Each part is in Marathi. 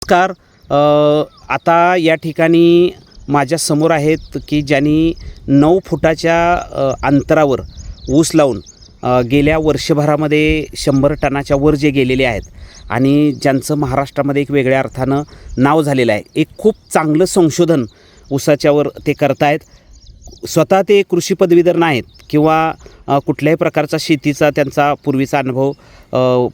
नमस्कार. आता या ठिकाणी माझ्या समोर आहेत की ज्यांनी 9 फुटाच्या अंतरावर ऊस लावून गेल्या वर्षभरामध्ये 100 टनाच्या वर जे गेलेले आहेत आणि ज्यांचं महाराष्ट्रामध्ये एक वेगळ्या अर्थानं नाव झालेलं आहे. एक खूप चांगलं संशोधन ऊसाच्यावर ते करतायत. स्वतः ते कृषी पदवीधर नाहीत किंवा कुठल्याही प्रकारचा शेतीचा त्यांचा पूर्वीचा अनुभव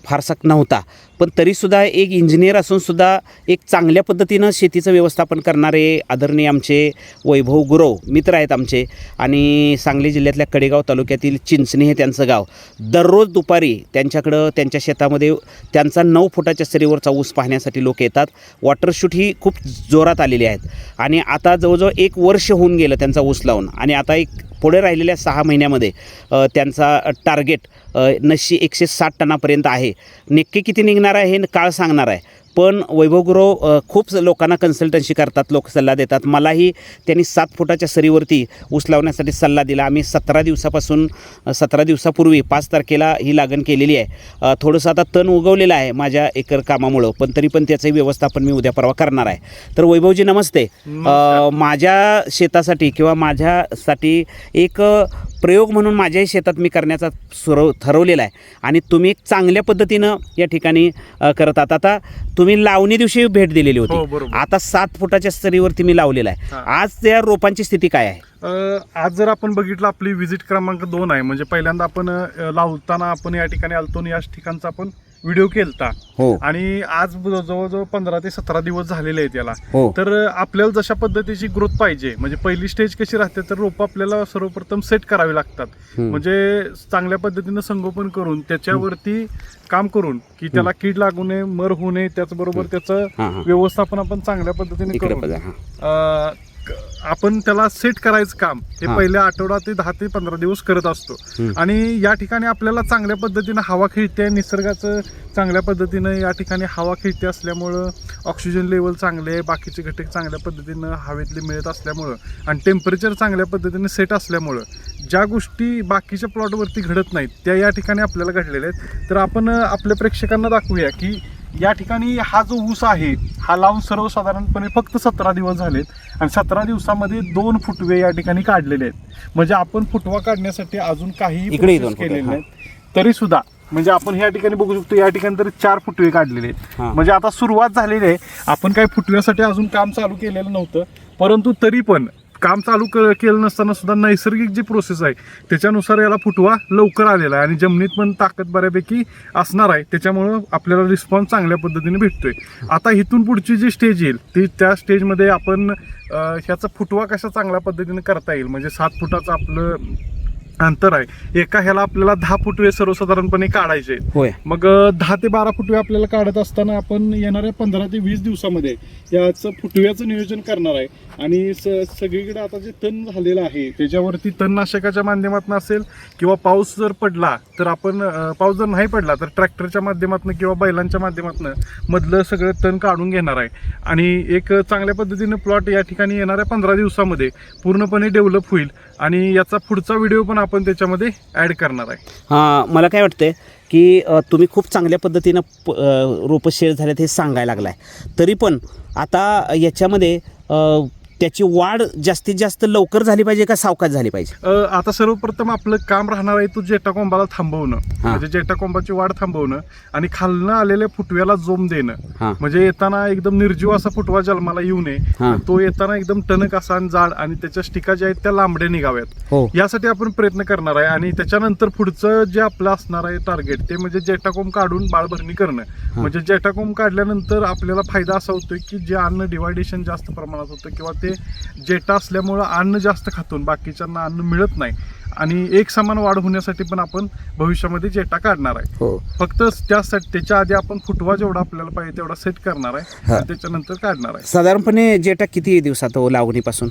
फारसा नव्हता, पण तरीसुद्धा एक इंजिनियर असूनसुद्धा एक चांगल्या पद्धतीनं शेतीचं व्यवस्थापन करणारे आदरणीय आमचे वैभव गुरव मित्र आहेत आमचे. आणि सांगली जिल्ह्यातल्या कडेगाव तालुक्यातील चिंचणी हे त्यांचं गाव. दररोज दुपारी त्यांच्याकडं त्यांच्या शेतामध्ये त्यांचा 9 फुटाच्या सरीवरचा ऊस पाहण्यासाठी लोक येतात. वॉटरशूट ही खूप जोरात आलेली आहेत आणि आता जवळजवळ 1 वर्ष होऊन गेलं त्यांचा ऊस लावून आणि आता एक पुढे राहिलेल्या 6 महिन्यामध्ये त्यांचा टार्गेट 160 टनापर्यंत आहे. नक्की किती निघणार आहे हे काळ सांगणार आहे, पण वैभव गुरव खूप लोकांना कन्सल्टन्सी करतात, लोक सल्ला देतात. मलाही त्यांनी 7 फुटाच्या सरीवरती ऊस लावण्यासाठी सल्ला दिला. आम्ही 17 दिवसापूर्वी 5 तारखेला ही लागण केलेली आहे. थोडंसं आता तण उगवलेलं आहे माझ्या एकर कामामुळं, पण तरी पण त्याचंही व्यवस्थापन मी उद्या परवा करणार आहे. तर वैभवजी नमस्ते. माझ्या शेतासाठी किंवा माझ्यासाठी एक प्रयोग म्हणून माझ्याही शेतात मी करण्याचा ठरवलेला आहे आणि तुम्ही एक चांगल्या पद्धतीनं या ठिकाणी करत आहात. आता तुम्ही लावणी दिवशी भेट दिलेली होती, आता 7 फुटाच्या स्तरीवरती मी लावलेला आहे. आज त्या रोपांची स्थिती काय आहे? आज जर आपण बघितलं आपली व्हिजिट क्रमांक 2 आहे. म्हणजे पहिल्यांदा आपण लावताना आपण या ठिकाणी आलतो आणि या ठिकाणचा आपण व्हिडिओ केलता. आणि आज जवळजवळ 15 ते 17 दिवस झालेले आहेत याला. तर आपल्याला जशा पद्धतीची ग्रोथ पाहिजे, म्हणजे पहिली स्टेज कशी राहते तर रोप आपल्याला सर्वप्रथम सेट करावी लागतात. म्हणजे चांगल्या पद्धतीनं संगोपन करून त्याच्यावरती काम करून की त्याला कीड लागू नये, मर होऊ नये, त्याचबरोबर त्याचं व्यवस्थापन आपण चांगल्या पद्धतीने करून आपण त्याला सेट करायचं काम हे पहिल्या आठवडा ते 10 ते 15 दिवस करत असतो. आणि या ठिकाणी आपल्याला चांगल्या पद्धतीनं हवा खेळते, निसर्गाचं चांगल्या पद्धतीनं या ठिकाणी हवा खेळते असल्यामुळं ऑक्सिजन लेवल चांगले आहे, बाकीचे घटक चांगल्या पद्धतीनं हवेतले मिळत असल्यामुळं आणि टेम्परेचर चांगल्या पद्धतीने सेट असल्यामुळं ज्या गोष्टी बाकीच्या प्लॉटवरती घडत नाहीत त्या या ठिकाणी आपल्याला घडलेल्या आहेत. तर आपण आपल्या प्रेक्षकांना दाखवूया की या ठिकाणी हा जो ऊस आहे हा लावून सर्वसाधारणपणे फक्त 17 दिवस झालेत आणि 17 दिवसामध्ये 2 फुटवे या ठिकाणी काढलेले आहेत. म्हणजे आपण फुटवा काढण्यासाठी अजून काही केलेले नाहीत तरी सुद्धा म्हणजे आपण या ठिकाणी बघू शकतो या ठिकाणी तरी 4 फुटवे काढलेले आहेत. म्हणजे आता सुरुवात झालेली आहे. आपण काही फुटव्यासाठी अजून काम चालू केलेलं नव्हतं, परंतु तरी पण काम चालू केलं नसताना सुद्धा नैसर्गिक जी प्रोसेस आहे त्याच्यानुसार याला फुटवा लवकर आलेला आहे आणि जमिनीत पण ताकद बऱ्यापैकी असणार आहे. त्याच्यामुळं आपल्याला रिस्पॉन्स चांगल्या पद्धतीने भेटतोय. आता इथून पुढची जी स्टेज येईल ती त्या स्टेजमध्ये आपण ह्याचा फुटवा कशा चांगल्या पद्धतीने करता येईल. म्हणजे 7 फुटाचं आपलं अंतर आहे, एका ह्याला आपल्याला 10 फुटवे सर्वसाधारणपणे काढायचे. मग 10 ते 12 फुटवे आपल्याला काढत असताना आपण येणाऱ्या 15 ते 20 दिवसामध्ये याचं फुटव्याचं नियोजन करणार आहे. आणि सगळीकडे आता जे तण झालेलं आहे त्याच्यावरती तणनाशकाच्या माध्यमातून असेल किंवा पाऊस जर पडला तर आपण पाऊस जर नाही पडला तर ट्रॅक्टरच्या माध्यमातून किंवा बैलांच्या माध्यमातून मधलं सगळं तण काढून घेणार आहे. आणि एक चांगल्या पद्धतीने प्लॉट या ठिकाणी येणाऱ्या 15 दिवसामध्ये पूर्णपणे डेव्हलप होईल आणि याचा पुढचा व्हिडिओ पण आपण त्याच्यामध्ये ॲड करणार आहे. मला काय वाटतंय की तुम्ही खूप चांगल्या पद्धतीनं रोपं शेअर झालेत हे सांगायला लागलाय, तरी पण आता याच्यामध्ये त्याची वाढ जास्तीत जास्त लवकर झाली पाहिजे का सावकाश झाली पाहिजे? आता सर्वप्रथम आपलं काम राहणार आहे तो जेटाकोंबाला थांबवणं, म्हणजे जेटाकोंबाची वाढ थांबवणं आणि खालनं आलेल्या फुटव्याला जोम देणं. म्हणजे येताना एकदम निर्जीव असा फुटवा जन्माला येऊ नये, तो येताना एकदम टणक असा जाड आणि त्याच्या स्टिका ज्या आहेत त्या लांबड्या निघाव्यात, यासाठी आपण प्रयत्न करणार आहे. आणि त्याच्यानंतर पुढचं जे आपलं असणार आहे टार्गेट ते म्हणजे जेटाकोंब काढून बाळभरणी करणं. म्हणजे जेटाकोंब काढल्यानंतर आपल्याला फायदा असा होतोय की जे अन्न डिवायडेशन जास्त प्रमाणात होतं किंवा ते जेटा असल्यामुळं अन्न जास्त खातून बाकीच्यांना अन्न मिळत नाही आणि एक समान वाढ होण्यासाठी पण आपण भविष्यामध्ये जेटा काढणार आहे. फक्त त्यासाठी त्याच्या आधी आपण फुटवा जेवढा आपल्याला पाहिजे तेवढा सेट करणार आहे आणि त्याच्यानंतर काढणार आहे. साधारणपणे जेटा किती दिवसात लागणीपासून?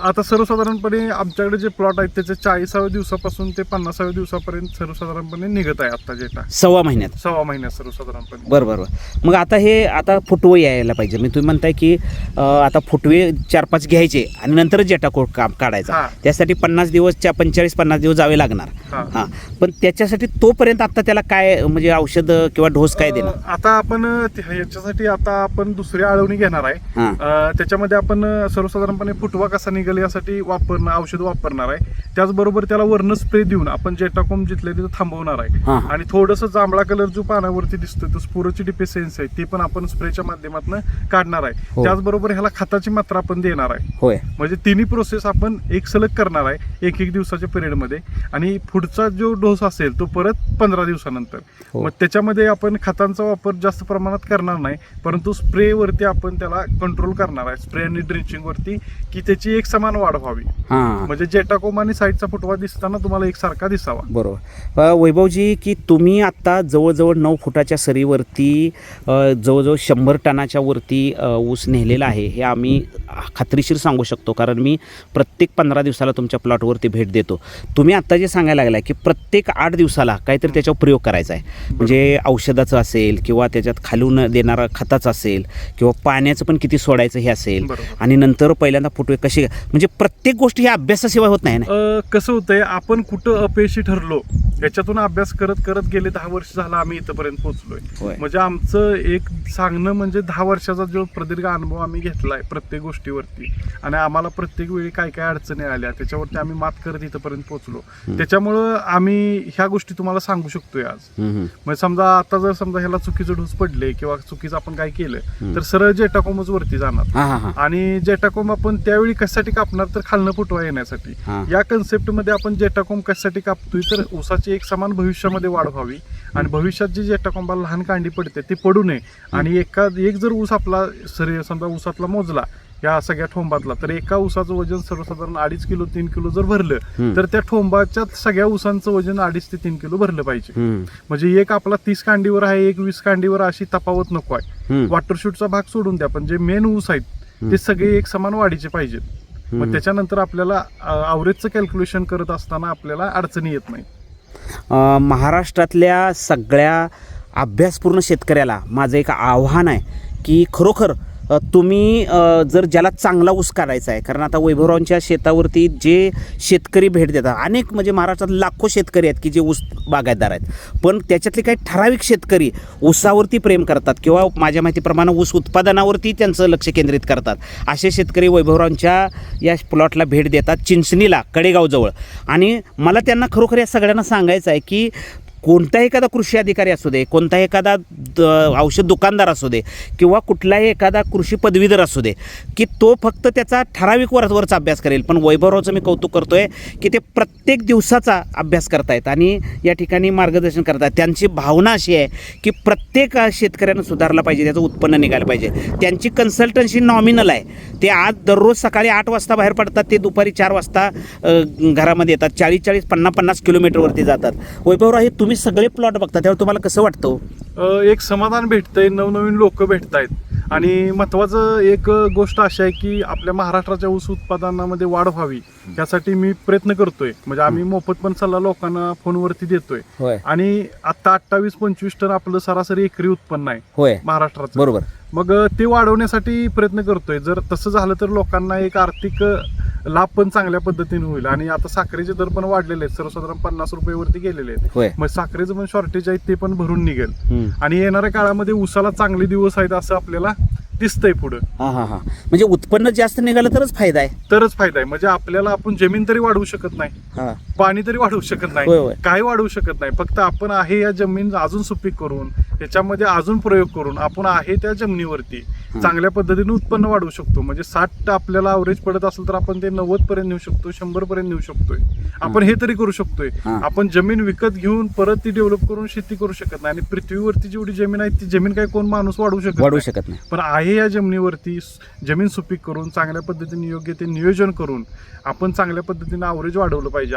आता सर्वसाधारणपणे आमच्याकडे जे प्लॉट आहेत त्याचे 40व्या दिवसापासून ते 50व्या दिवसापर्यंत सर्वसाधारणपणे निघत आहे आता जेटा. 1.25 महिन्यात? 1.25 महिन्यात सर्वसाधारणपणे. बरोबर. मग आता फुटवे यायला पाहिजे. मी तुम्ही म्हणताय की आता फुटवे 4-5 घ्यायचे आणि नंतर जेटा काम काढायचा. त्यासाठी 50 दिवस 45 हा. दिवस जावे लागणार. हां, पण त्याच्यासाठी तोपर्यंत आता त्याला काय म्हणजे औषध किंवा डोस काय देणार? आता आपण याच्यासाठी आता आपण दुसरी आळवणी घेणार आहे. हां. त्याच्यामध्ये आपण सर्वसाधारणपणे फुटवा कसा निघेल यासाठी औषध वापरणार आहे. त्याचबरोबर त्याला वर्ण स्प्रे देऊन आपण जेटाकोम जिथले तिथं थांबवणार आहे. हां. आणि थोडंसं जांभळा कलर जो पानावरती दिसतोय तो स्पोरोची डिफिशियन्सी आहे ती पण आपण स्प्रेच्या माध्यमातून काढणार आहे. हो. त्याचबरोबर ह्याला खताची मात्रा आपण देणार आहे. होय. म्हणजे तिन्ही प्रोसेस आपण एक सलग करणार आहे 1-1 दिवसाच्या पिरियडमध्ये. आणि पुढचा जो डोस असेल तो परत 15 दिवसानंतर. हो. मग त्याच्यामध्ये आपण खतांचा वापर जास्त प्रमाणात करणार नाही, परंतु स्प्रेवरती आपण त्याला कंट्रोल करणार आहे. स्प्रे आणि ड्रिंचिंग वरती की त्याची एक समान वाढ व्हावी. हां. म्हणजे जेटाकोम आणि साईडचा फुटवा दिसताना तुम्हाला एकसारखा दिसावा. बरोबर. वैभवजी, की तुम्ही आत्ता जवळजवळ 9 फुटाच्या सरीवरती जवळजवळ 100 टनाच्या वरती ऊस नेलेला आहे. हे आम्ही खात्रीशीर सांगू शकतो, कारण मी प्रत्येक 15 दिवसाला तुमच्या प्लॉटवरती भेट देतो. तुम्ही आत्ता जे सांगायला लागला की प्रत्येक 8 दिवसाला काहीतरी त्याच्यावर प्रयोग करायचा आहे. म्हणजे औषधाचं असेल किंवा त्याच्यात खालून देणारा खताचं असेल किंवा पाण्याचं पण किती सोडायचं हे असेल. बरोबर. आणि नंतर पहिल्यांदा फुटवे कसे, म्हणजे प्रत्येक गोष्ट ही अभ्यासाशिवाय होत नाही ना. कसं होतंय, आपण कुठं अपयशी ठरलो याच्यातून अभ्यास करत करत गेले 10 वर्ष झाला आम्ही इथपर्यंत पोहोचलोय. होय. म्हणजे आमचं एक सांगणं म्हणजे 10 वर्षाचा जो प्रदीर्घ अनुभव आम्ही घेतलाय प्रत्येक गोष्टीवरती, आणि आम्हाला प्रत्येक वेळी काय काय अडचणी आल्या त्याच्यावरती आम्ही मात करत इथपर्यंत पोहोचलो. त्याच्यामुळं आम्ही ह्या गोष्टी तुम्हाला सांगू शकतोय आज. म्हणजे समजा आता जर समजा ह्याला चुकीचं ढोस पडले किंवा चुकीचं आपण काय केलं तर सरळ जेटाकोमच वरती जाणार. आणि जेटाकोम आपण त्यावेळी कशासाठी कापणार तर खालनं फुटवा येण्यासाठी. या कन्सेप्ट मध्ये आपण जेटाकोम कशासाठी कापतोय तर ऊसाची एक समान भविष्यामध्ये वाढ व्हावी आणि भविष्यात जी जेटाकोंबाला लहान कांडी पडते ती पडू नये. आणि एक जर ऊस आपला समजा ऊसातला मोजला या सगळ्या ठोंबातला, तर एका ऊसाचं वजन सर्वसाधारण 2.5 किलो 3 किलो जर भरलं तर त्या ठोंबाच्या सगळ्या ऊसांचं वजन 2.5 ते 3 किलो भरलं पाहिजे. म्हणजे एक आपला 30 कांडीवर आहे, एक 20 कांडीवर अशी तफावत नको आहे. वॉटरशूटचा भाग सोडून द्या, पण जे मेन ऊस आहेत ते सगळे एक समान वाढीचे पाहिजेत. मग त्याच्यानंतर आपल्याला ॲव्हरेजचं कॅल्क्युलेशन करत असताना आपल्याला अडचणी येत नाही. महाराष्ट्रातल्या सगळ्या अभ्यासपूर्ण शेतकऱ्याला माझं एक आव्हान आहे की खरोखर तुम्ही जर ज्याला चांगला ऊस काढायचा आहे, कारण आता वैभवरावांच्या शेतावरती जे शेतकरी भेट देतात अनेक, म्हणजे महाराष्ट्रात लाखो शेतकरी आहेत की जे ऊस बागायतदार आहेत, पण त्याच्यातले काही ठराविक शेतकरी ऊसावरती प्रेम करतात किंवा माझ्या माहितीप्रमाणे ऊस उत्पादनावरती त्यांचं लक्ष केंद्रित करतात. असे शेतकरी वैभवरावांच्या या प्लॉटला भेट देतात चिंचणीला, कडेगावजवळ. आणि मला त्यांना खरोखर या सगळ्यांना सांगायचं आहे की कोणताही एखादा कृषी अधिकारी असू दे, कोणताही एखादा औषध दुकानदार असू दे किंवा कुठलाही एखादा कृषी पदवीधर असू दे, की तो फक्त त्याचा ठराविक वरचा अभ्यास करेल. पण वैभवरावचं मी कौतुक करतोय की ते प्रत्येक दिवसाचा अभ्यास करतायत आणि या ठिकाणी मार्गदर्शन करतात. त्यांची भावना अशी आहे की प्रत्येक शेतकऱ्यानं सुधारला पाहिजे, त्याचं उत्पन्न निघालं पाहिजे. त्यांची कन्सल्टन्सी नॉमिनल आहे. ते आज दररोज सकाळी 8 वाजता बाहेर पडतात, ते दुपारी 4 वाजता घरामध्ये येतात. 40-40, 50-50 किलोमीटरवरती जातात. वैभवराव, हे तुम्ही सगळे प्लॉट बघता, त्यावर तुम्हाला कसं वाटतं? एक समाधान भेटतंय, नवनवीन लोक भेटतायत. आणि महत्वाचं एक गोष्ट अशी आहे की आपल्या महाराष्ट्राच्या ऊस उत्पादनामध्ये वाढ व्हावी यासाठी मी प्रयत्न करतोय. म्हणजे आम्ही मोफत पण सल्ला लोकांना फोनवरती देतोय. आणि आता 28-25 टन आपलं सरासरी एकरी उत्पन्न आहे महाराष्ट्राचं. बरोबर. मग ते वाढवण्यासाठी प्रयत्न करतोय. जर तसं झालं तर लोकांना एक आर्थिक लाभ पण चांगल्या पद्धतीने होईल. आणि आता साखरेचे दर पण वाढलेले आहेत, सर्वसाधारण 50 रुपयेवरती गेलेले आहेत. मग साखरेचं पण शॉर्टेज आहे ते पण भरून निघेल. आणि येणाऱ्या काळामध्ये ऊसाला चांगले दिवस आहेत असं आपल्याला दिसतंय पुढं. म्हणजे उत्पन्न जास्त निघालं तरच फायदा आहे. म्हणजे आपल्याला आपण जमीन तरी वाढवू शकत नाही, पाणी तरी वाढवू शकत नाही, काही वाढवू शकत नाही. फक्त आपण आहे या जमीन अजून सुपीक करून याच्यामध्ये अजून प्रयोग करून आपण आहे त्या जमिनीवरती चांगल्या पद्धतीने उत्पन्न वाढवू शकतो. म्हणजे 60 आपल्याला अवरेज पडत असेल तर आपण ते 90 पर्यंत नेऊ शकतो, 100 पर्यंत नेऊ शकतोय. आपण हे तरी करू शकतोय. आपण जमीन विकत घेऊन परत ती डेव्हलप करून शेती करू शकत नाही. आणि पृथ्वीवरती जेवढी जमीन आहे ती जमीन काही कोण माणूस वाढवू शकत नाही. पण आहे या जमिनीवरती जमीन सुपीक करून चांगल्या पद्धतीने योग्य ते नियोजन करून आपण चांगल्या पद्धतीने अवरेज वाढवलं पाहिजे.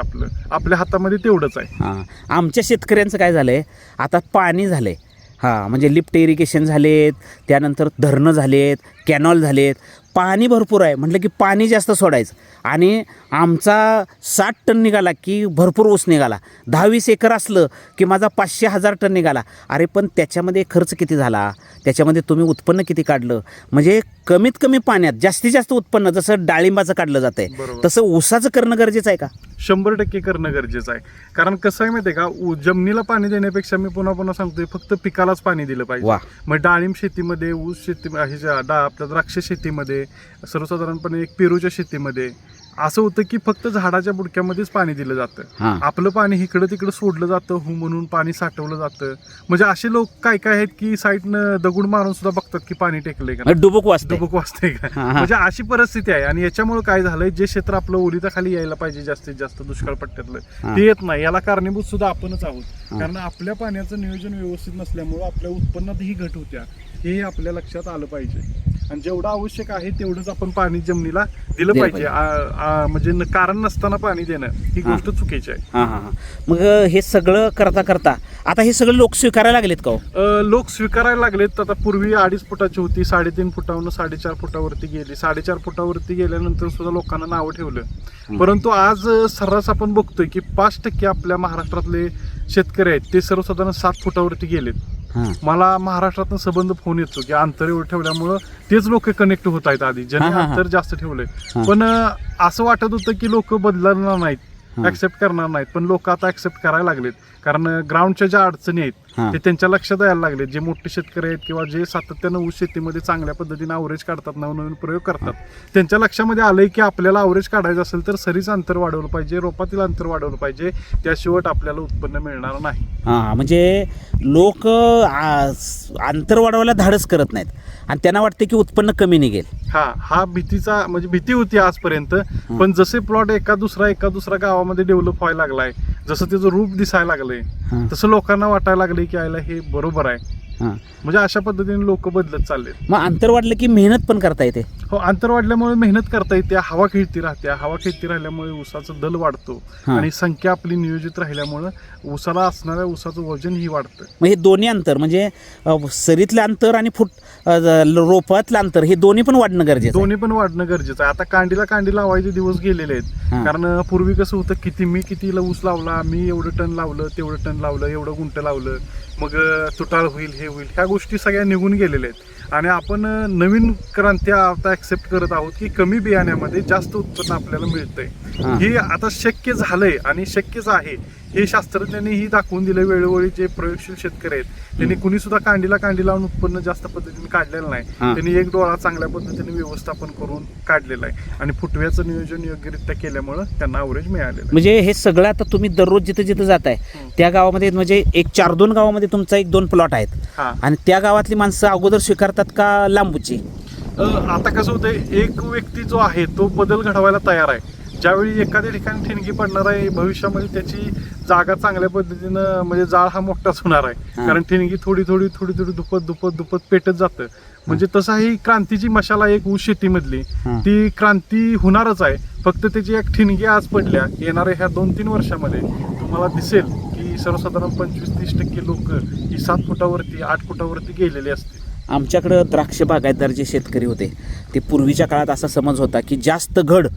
आपल्या हातामध्ये तेवढंच आहे. आमच्या शेतकऱ्यांचं काय झालंय, आता पाणी झालंय, म्हणजे लिफ्ट इरिगेशन झालेत, त्यानंतर धरणं झालेत, कॅनॉल झालेत, पाणी भरपूर आहे म्हटलं की पाणी जास्त सोडायचं आणि आमचा 60 टन निघाला की भरपूर ऊस निघाला, 10-20 एकर असलं की माझा 500-1000 टन निघाला. अरे पण त्याच्यामध्ये खर्च किती झाला, त्याच्यामध्ये तुम्ही उत्पन्न किती काढलं. म्हणजे कमीत कमी पाण्यात जास्तीत जास्त उत्पन्न जसं डाळिंबाचं काढलं जातंय बरोबर. तसं ऊसाचं करणं गरजेचं आहे का? 100% करणं गरजेचं आहे. कारण कसं आहे माहिती आहे का, जमिनीला पाणी देण्यापेक्षा मी पुन्हा पुन्हा सांगतोय फक्त पिकालाच पाणी दिलं पाहिजे. वा. मग डाळिंब शेतीमध्ये, ऊस शेती, आपल्या द्राक्ष शेतीमध्ये, सर्वसाधारणपणे एक पेरूच्या शेतीमध्ये असं होतं की फक्त झाडाच्या बुडक्यामध्येच पाणी दिलं जातं. हां. आपलं पाणी इकडं तिकडं सोडलं जातं, म्हणून पाणी साठवलं जातं. म्हणजे असे लोक काय काय आहेत की साईडनं दगड मारून सुद्धा बघतात की पाणी टेकलंय का, डुबुक वाचतंय. डुबुक वाचतंय का. हां, हां. म्हणजे अशी परिस्थिती आहे. आणि याच्यामुळे काय झालंय, जे क्षेत्र आपलं ओलिताखाली यायला पाहिजे जास्तीत जास्त दुष्काळ पट्ट्यातलं, हां. ते येत नाही. याला कारणीभूत सुद्धा आपणच आहोत. हां. कारण आपल्या पाण्याचं नियोजन व्यवस्थित नसल्यामुळं आपल्या उत्पन्नातही घट होत्या, हे आपल्या लक्षात आलं पाहिजे. आणि जेवढं आवश्यक आहे तेवढंच आपण पाणी जमिनीला दिलं पाहिजे. म्हणजे कारण नसताना पाणी देणं ही हां. गोष्ट चुकीची आहे. हां हां हां. मग हे सगळं करता करता आता हे सगळं लोक स्वीकारायला लागलेत का हो? लोक स्वीकारायला लागलेत. आता पूर्वी 2.5 फुटाची होती, 3.5 फुटावरून 4.5 फुटावरती गेली. 4.5 फुटावरती गेल्यानंतर सुद्धा लोकांना नावं ठेवलं. परंतु आज सर्रास आपण बघतोय की 5% आपल्या महाराष्ट्रातले शेतकरी आहेत ते सर्वसाधारण 7 फुटावरती गेलेत. हां. मला महाराष्ट्रातून संबंध फोन येतो की अंतर एवढं ठेवल्यामुळं तेच लोक कनेक्ट होत आहेत आधी, ज्यांनी हां, हां, हां. अंतर जास्त ठेवलंय. हां. पण असं वाटत होतं की लोक बदलणार नाहीत, हां. ऍक्सेप्ट करणार नाहीत. पण लोक आता ऍक्सेप्ट करायला लागलेत. कारण ग्राउंडच्या ज्या अडचणी आहेत हां. ते त्यांच्या लक्षात यायला लागले. जे मोठे शेतकरी आहेत किंवा जे सातत्यानं ऊस शेतीमध्ये चांगल्या पद्धतीने अवरेज काढतात, नवनवीन प्रयोग करतात, त्यांच्या लक्षामध्ये आलंय की आपल्याला अवरेज काढायचं असेल तर सरीचं अंतर वाढवलं पाहिजे, रोपातील अंतर वाढवलं पाहिजे. त्याशिवाय आपल्याला उत्पन्न मिळणार नाही. हां. म्हणजे लोक अंतर वाढवायला धाडस करत नाहीत आणि त्यांना वाटते की उत्पन्न कमी निघेल. हा भीतीचा म्हणजे भीती होती आजपर्यंत. पण जसे प्लॉट एका दुसरा गावामध्ये डेव्हलप व्हायला लागलाय, जसं त्याचं रूप दिसायला लागलंय, हां. तसं लोकांना वाटायला लागले की आयला हे बरोबर आहे. हां. म्हणजे अशा पद्धतीने लोक बदलत चालले. मग अंतर वाढलं की मेहनत पण करता येते. हो, अंतर वाढल्यामुळे मेहनत करता येते, हवा खेळती राहते. हवा खेळती राहिल्यामुळे ऊसाचं दल वाढतो हां. आणि संख्या आपली नियोजित राहिल्यामुळं ऊसाला असणाऱ्या ऊसाचं वजनही वाढतं. मग हे दोन्ही अंतर म्हणजे सरीतलं अंतर आणि रोपातलं अंतर हे दोन्ही पण वाढणं गरजेचं आहे. दोन्ही पण वाढणं गरजेचं आहे. आता कांडी लावायचे दिवस गेलेले आहेत. हां. कारण पूर्वी कसं होतं, मी कितीला ऊस लावला, मी एवढं टन लावलं, तेवढं टन लावलं, एवढं गुंट लावलं, मग तुटाळ होईल, हे होईल, ह्या गोष्टी सगळ्या निघून गेलेल्या आहेत. आणि आपण नवीन क्रांती आता ऍक्सेप्ट करत आहोत की कमी बियाण्यामध्ये जास्त उत्पन्न आपल्याला मिळतंय. हां. हे आता शक्य झालंय आणि शक्यच आहे. हे शास्त्रज्ञांनीही दाखवून दिलं. वेळोवेळी जे प्रयोगशील शेतकरी आहेत त्यांनी कुणी सुद्धा कांडी लावून उत्पन्न जास्त पद्धतीने काढलेलं नाही. हां. त्यांनी एक डोळा चांगल्या पद्धतीने व्यवस्थापन करून काढलेला आहे आणि फुटव्याचं नियोजन योग्यरित्या केल्यामुळं त्यांना अवरेज मिळालेलं आहे. म्हणजे हे सगळं आता तुम्ही दररोज जिथं जिथं जाताय त्या गावामध्ये म्हणजे एक 4-2 गावामध्ये तुमचा 1-2 प्लॉट आहेत हा. आणि त्या गावातली माणसं अगोदर स्वीकारतात का लांबूची? आता कसं होतंय, एक व्यक्ती जो आहे तो बदल घडवायला तयार आहे. ज्यावेळी एखाद्या ठिकाणी ठिणगी पडणार आहे, भविष्यामध्ये त्याची जागा चांगल्या पद्धतीनं म्हणजे जाळ हा मोठाच होणार आहे. हां. कारण ठिणगी थोडी दुपत पेटत जातं. म्हणजे तसा ही क्रांतीची मशाला एक ऊस शेतीमधली हां. ती क्रांती होणारच आहे. फक्त त्याची एक ठिणगी आज पडल्या, येणाऱ्या ह्या 2-3 वर्षामध्ये तुम्हाला दिसेल की सर्वसाधारण 25-30% लोक ही 7 फुटावरती 8 फुटावरती गेलेली असते. आमच्याकडं द्राक्ष बागायतदार जे शेतकरी होते ते पूर्वीच्या काळात असा समज होता की जास्त घड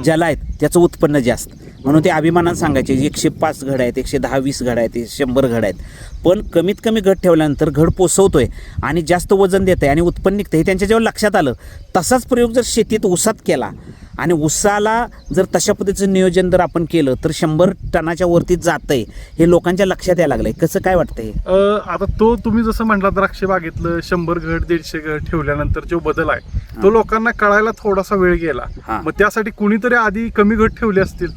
ज्याला आहेत त्याचं उत्पन्न जास्त, म्हणून ते अभिमानानं सांगायचे 105 घड आहेत, 110-20 घड आहेत, 100 घड आहेत. पण कमीत कमी घड ठेवल्यानंतर घड पोसवतोय आणि जास्त वजन देत आहे आणि उत्पन्न निघतं हे त्यांच्या जेव्हा लक्षात आलं. तसाच प्रयोग जर शेतीत ऊसात केला आणि ऊसाला जर तशा पद्धतीचं नियोजन जर आपण केलं तर 100 टनाच्या वरती जातंय हे लोकांच्या लक्षात यायला लागलंय. कसं काय वाटतंय? आता तो तुम्ही जसं म्हटला द्राक्ष बागेतलं 100 घड 150 घड ठेवल्यानंतर जो बदल आहे तो लोकांना कळायला थोडासा वेळ गेला. हां. मग त्यासाठी कुणीतरी आधी कमी घड ठेवले असतील,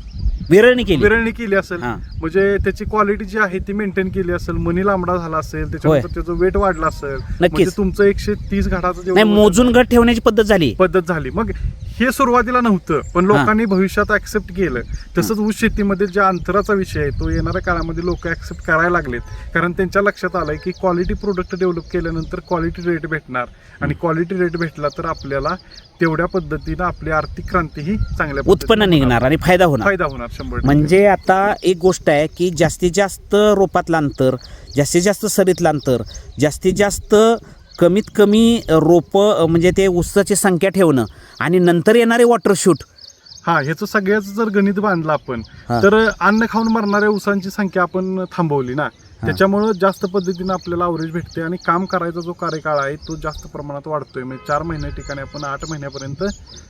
विरळणी केली असेल. हां. म्हणजे त्याची क्वालिटी जी आहे ती मेंटेन केली असेल, मनी लांबडा झाला असेल, त्याच्यानंतर त्याचं वेट वाढला असेल, म्हणजे तुमचं 130 घडाचं नाही मोजून घड ठेवण्याची पद्धत झाली. मग हे सुरुवातीला नव्हतं, पण लोकांनी भविष्यात ऍक्सेप्ट केलं. तसंच ऊस शेतीमध्ये ज्या अंतराचा विषय आहे तो येणाऱ्या काळामध्ये लोक ऍक्सेप्ट करायला लागलेत. कारण त्यांच्या लक्षात आलंय की क्वालिटी प्रोडक्ट डेव्हलप केल्यानंतर क्वालिटी रेट भेटणार आणि क्वालिटी रेट भेटला तर आपल्याला तेवढ्या पद्धतीनं आपली आर्थिक क्रांती ही चांगल्या उत्पन्न निघणार आणि फायदा होणार 100%. म्हणजे आता एक गोष्ट आहे की जास्तीत जास्त रोपातलं अंतर, जास्तीत जास्त सरीतलं अंतर, जास्तीत जास्त कमीत कमी रोपं म्हणजे ते ऊसाची संख्या ठेवणं आणि नंतर येणारे वॉटर शूट. हा, ह्याचं सगळ्याच जर गणित बांधलं आपण हा. तर अन्न खाऊन मरणाऱ्या ऊसांची संख्या आपण थांबवली ना, त्याच्यामुळं जास्त पद्धतीनं आपल्याला अवरेज भेटते आणि काम करायचा जो कार्यकाळ आहे तो जास्त प्रमाणात वाढतोय. म्हणजे 4 महिन्या ठिकाणी आपण 8 महिन्यापर्यंत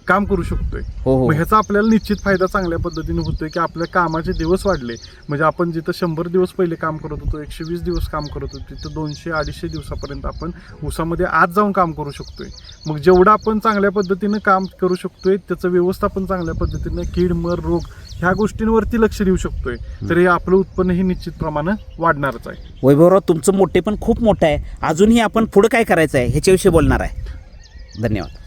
काम करू शकतोय. हो हो मग ह्याचा आपल्याला निश्चित फायदा चांगल्या पद्धतीने होतोय की आपल्या कामाचे दिवस वाढले. म्हणजे आपण जिथं 100 दिवस पहिले काम करत होतो, 120 दिवस काम करत होतो, तिथं 200-250 दिवसापर्यंत आपण ऊसामध्ये आज जाऊन काम करू शकतोय. मग जेवढं आपण चांगल्या पद्धतीनं काम करू शकतोय त्याचं व्यवस्थापन चांगल्या पद्धतीनं, कीड मर रोग ह्या गोष्टींवरती लक्ष देऊ शकतोय, तर हे आपलं उत्पन्न ही निश्चित प्रमाणात वाढणारच आहे. वैभवराव, तुमचं मोठे पण खूप मोठं आहे. अजूनही आपण पुढं काय करायचं आहे ह्याच्याविषयी बोलणार आहे. धन्यवाद.